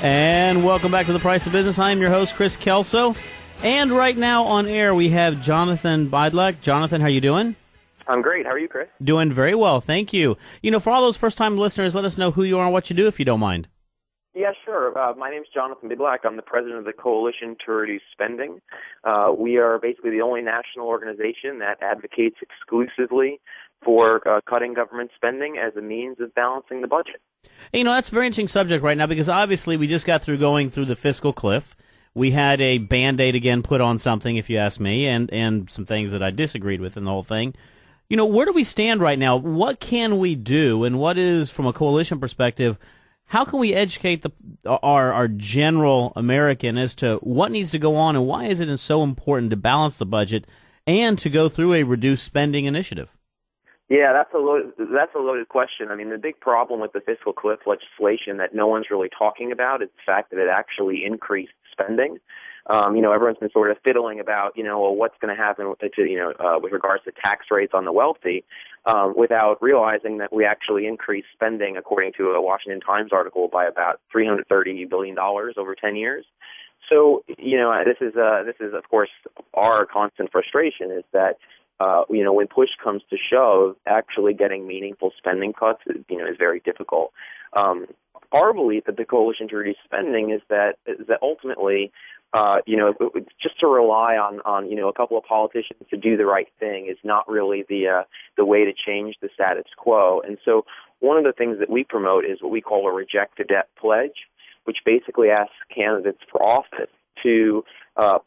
And welcome back to The Price of Business. I'm your host, Chris Kelso. And right now on air, we have Jonathan Bydlak. Jonathan, how you doing? I'm great. How are you, Chris? Doing very well, thank you. You know, for all those first-time listeners, let us know who you are and what you do, if you don't mind. Yeah, sure. My name is Jonathan Bydlak. I'm the president of the Coalition to Reduce Spending. We are basically the only national organization that advocates exclusively for cutting government spending as a means of balancing the budget. You know, that's a very interesting subject right now because obviously we just got through going through the fiscal cliff. We had a Band-Aid again put on something, if you ask me, and some things that I disagreed with in the whole thing. You know, where do we stand right now? What can we do, and what is, from a coalition perspective, how can we educate our general American as to what needs to go on and why is it so important to balance the budget and to go through a reduced spending initiative? Yeah, that's a loaded question. I mean, the big problem with the fiscal cliff legislation that no one's really talking about is the fact that it actually increased spending. Everyone's been sort of fiddling about, well, what's going to happen with regards to tax rates on the wealthy, without realizing that we actually increased spending, according to a Washington Times article, by about $330 billion over 10 years. So, this is of course our constant frustration is that when push comes to shove, actually getting meaningful spending cuts is very difficult. Our belief at the Coalition to Reduce Spending is that ultimately, just to rely on a couple of politicians to do the right thing is not really the way to change the status quo. And so one of the things that we promote is what we call a Reject the Debt pledge, which basically asks candidates for office to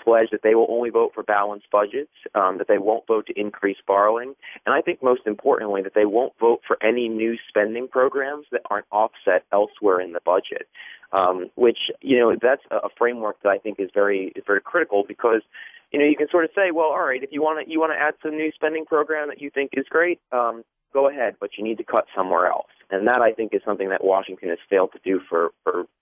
pledge that they will only vote for balanced budgets, that they won't vote to increase borrowing, and I think most importantly that they won't vote for any new spending programs that aren't offset elsewhere in the budget, which, that's a framework that I think is very critical because, you can sort of say, well, all right, if you want to add some new spending program that you think is great, go ahead, but you need to cut somewhere else. And that, I think, is something that Washington has failed to do for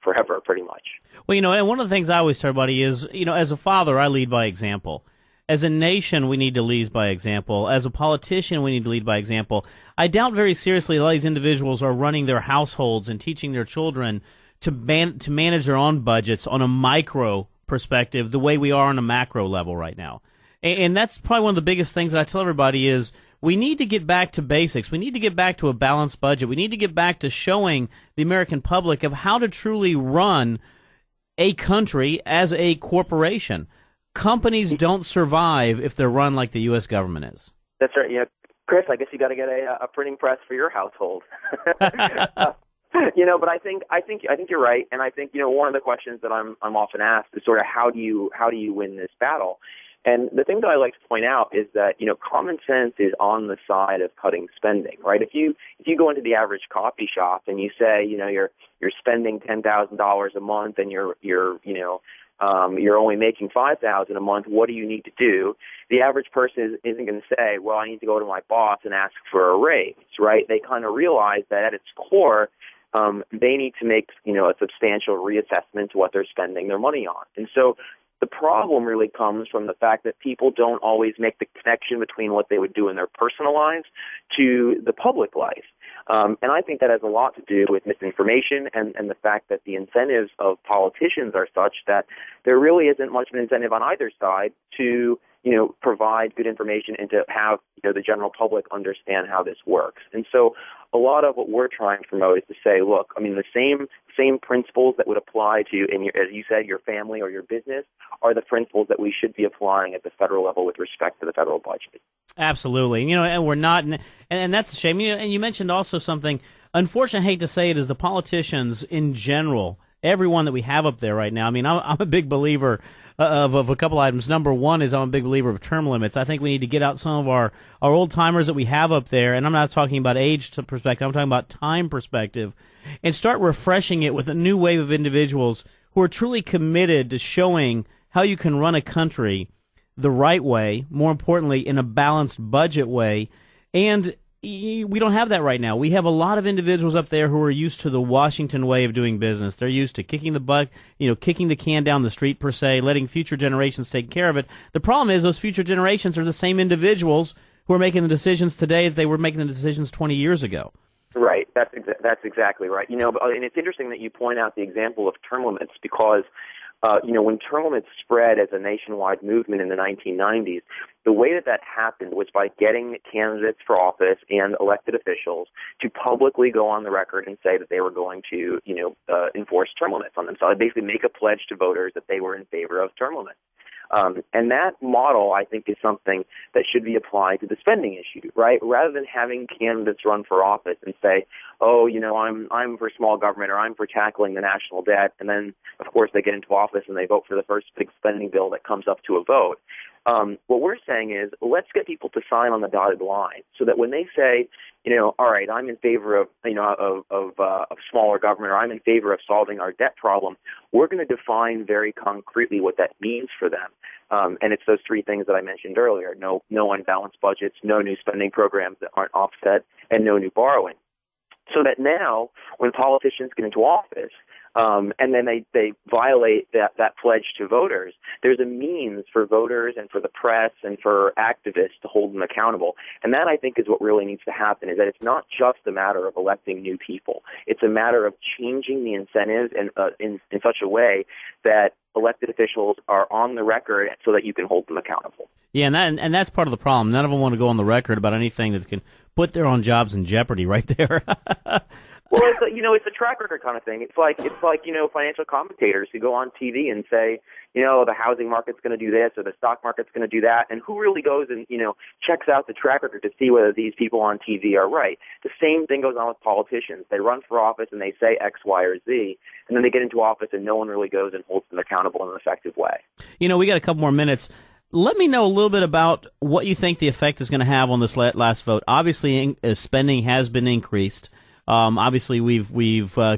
forever, pretty much. Well, and one of the things I always tell everybody is, as a father, I lead by example. As a nation, we need to lead by example. As a politician, we need to lead by example. I doubt very seriously a lot of these individuals are running their households and teaching their children to manage their own budgets on a micro perspective the way we are on a macro level right now. And that's probably one of the biggest things that I tell everybody is we need to get back to basics. We need to get back to a balanced budget. We need to get back to showing the American public of how to truly run a country as a corporation. Companies don't survive if they're run like the U.S. government is. That's right. Yeah, Chris, I guess you got to get a printing press for your household. But I think you're right, and I think one of the questions that I'm often asked is sort of how do you win this battle? And the thing that I like to point out is that, common sense is on the side of cutting spending, right? If you go into the average coffee shop and you say, you're spending $10,000 a month and you're only making $5,000 a month, what do you need to do? The average person isn't going to say, well, I need to go to my boss and ask for a raise, right? They kind of realize that at its core, they need to make, a substantial reassessment to what they're spending their money on. And so the problem really comes from the fact that people don't always make the connection between what they would do in their personal lives to the public life. And I think that has a lot to do with misinformation and the fact that the incentives of politicians are such that there really isn't much of an incentive on either side to, provide good information and to have, the general public understand how this works. And so a lot of what we're trying to promote is to say, look, I mean, the same principles that would apply to, as you said, your family or your business are the principles that we should be applying at the federal level with respect to the federal budget. Absolutely. And we're not, and that's a shame. And you mentioned also something, unfortunately, I hate to say it, is the politicians in general, everyone that we have up there right now. I mean, I'm a big believer of a couple items. Number one is I'm a big believer of term limits. I think we need to get out some of our old-timers that we have up there, and I'm not talking about age perspective, I'm talking about time perspective, and start refreshing it with a new wave of individuals who are truly committed to showing how you can run a country the right way, more importantly, in a balanced budget way, and we don't have that right now. We have a lot of individuals up there who are used to the Washington way of doing business. They're used to kicking the can down the street per se, letting future generations take care of it. The problem is those future generations are the same individuals who are making the decisions today that they were making the decisions 20 years ago. Right. That's exactly right. And it's interesting that you point out the example of term limits because, when term limits spread as a nationwide movement in the 1990s, the way that happened was by getting candidates for office and elected officials to publicly go on the record and say that they were going to, enforce term limits on themselves. Basically make a pledge to voters that they were in favor of term limits. And that model, I think, is something that should be applied to the spending issue, right? Rather than having candidates run for office and say, oh, I'm for small government or I'm for tackling the national debt, and then, of course, they get into office and they vote for the first big spending bill that comes up to a vote. What we're saying is let's get people to sign on the dotted line so that when they say, all right, I'm in favor of, of smaller government or I'm in favor of solving our debt problem, we're going to define very concretely what that means for them. And it's those three things that I mentioned earlier. No unbalanced budgets, no new spending programs that aren't offset, and no new borrowing. So that now, when politicians get into office, and then they violate that pledge to voters, there's a means for voters and for the press and for activists to hold them accountable. And that, I think, is what really needs to happen, is that it's not just a matter of electing new people. It's a matter of changing the incentives in such a way that elected officials are on the record so that you can hold them accountable. Yeah, and that's part of the problem. None of them want to go on the record about anything that can put their own jobs in jeopardy right there. Well, it's a track record kind of thing. It's like financial commentators who go on TV and say, the housing market's going to do this or the stock market's going to do that, and who really goes and, checks out the track record to see whether these people on TV are right. The same thing goes on with politicians. They run for office and they say X, Y, or Z, and then they get into office and no one really goes and holds them accountable in an effective way. We got a couple more minutes. Let me know a little bit about what you think the effect is going to have on this last vote. Obviously, spending has been increased. Obviously, we've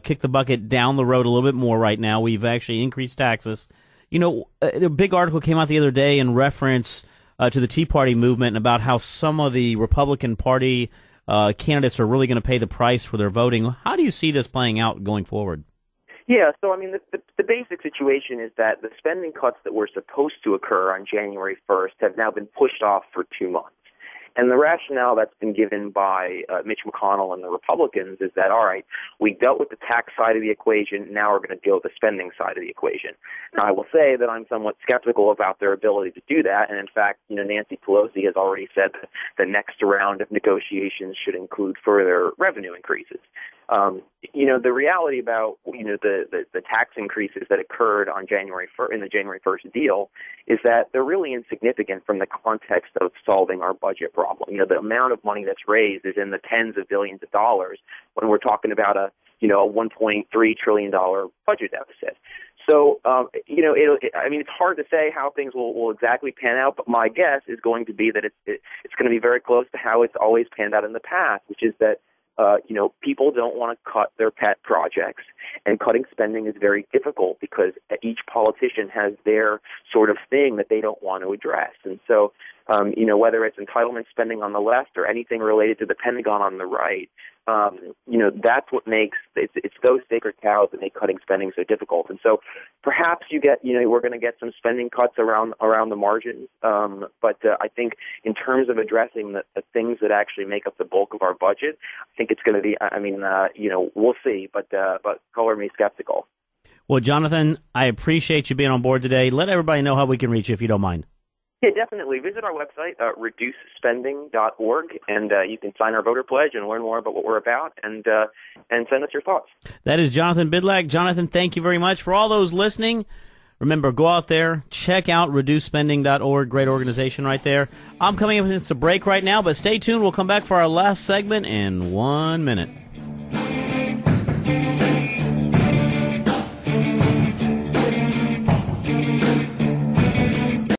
kicked the bucket down the road a little bit more right now. We've actually increased taxes. A big article came out the other day in reference to the Tea Party movement about how some of the Republican Party candidates are really going to pay the price for their voting. How do you see this playing out going forward? Yeah, so the basic situation is that the spending cuts that were supposed to occur on January 1st have now been pushed off for 2 months. And the rationale that's been given by Mitch McConnell and the Republicans is that, all right, we dealt with the tax side of the equation, now we're going to deal with the spending side of the equation. Now, I will say that I'm somewhat skeptical about their ability to do that, and in fact, Nancy Pelosi has already said that the next round of negotiations should include further revenue increases. The reality about the tax increases that occurred on in the January 1st deal is that they're really insignificant from the context of solving our budget problem. The amount of money that's raised is in the tens of billions of dollars when we're talking about a $1.3 trillion budget deficit. So, it's hard to say how things will exactly pan out, but my guess is going to be that it's going to be very close to how it's always panned out in the past, which is that people don't want to cut their pet projects, and cutting spending is very difficult because each politician has their sort of thing that they don't want to address. And so, whether it's entitlement spending on the left or anything related to the Pentagon on the right, that's what makes it's those sacred cows that make cutting spending so difficult. And so, perhaps we're going to get some spending cuts around the margins. But I think in terms of addressing the things that actually make up the bulk of our budget, I think it's going to be. We'll see, but color me skeptical. Well, Jonathan, I appreciate you being on board today. Let everybody know how we can reach you if you don't mind. Yeah, definitely. Visit our website, reducespending.org, and you can sign our voter pledge and learn more about what we're about, and send us your thoughts. That is Jonathan Bydlak. Jonathan, thank you very much. For all those listening, remember, go out there, check out reducespending.org. Great organization right there. I'm coming up against a break right now, but stay tuned. We'll come back for our last segment in 1 minute.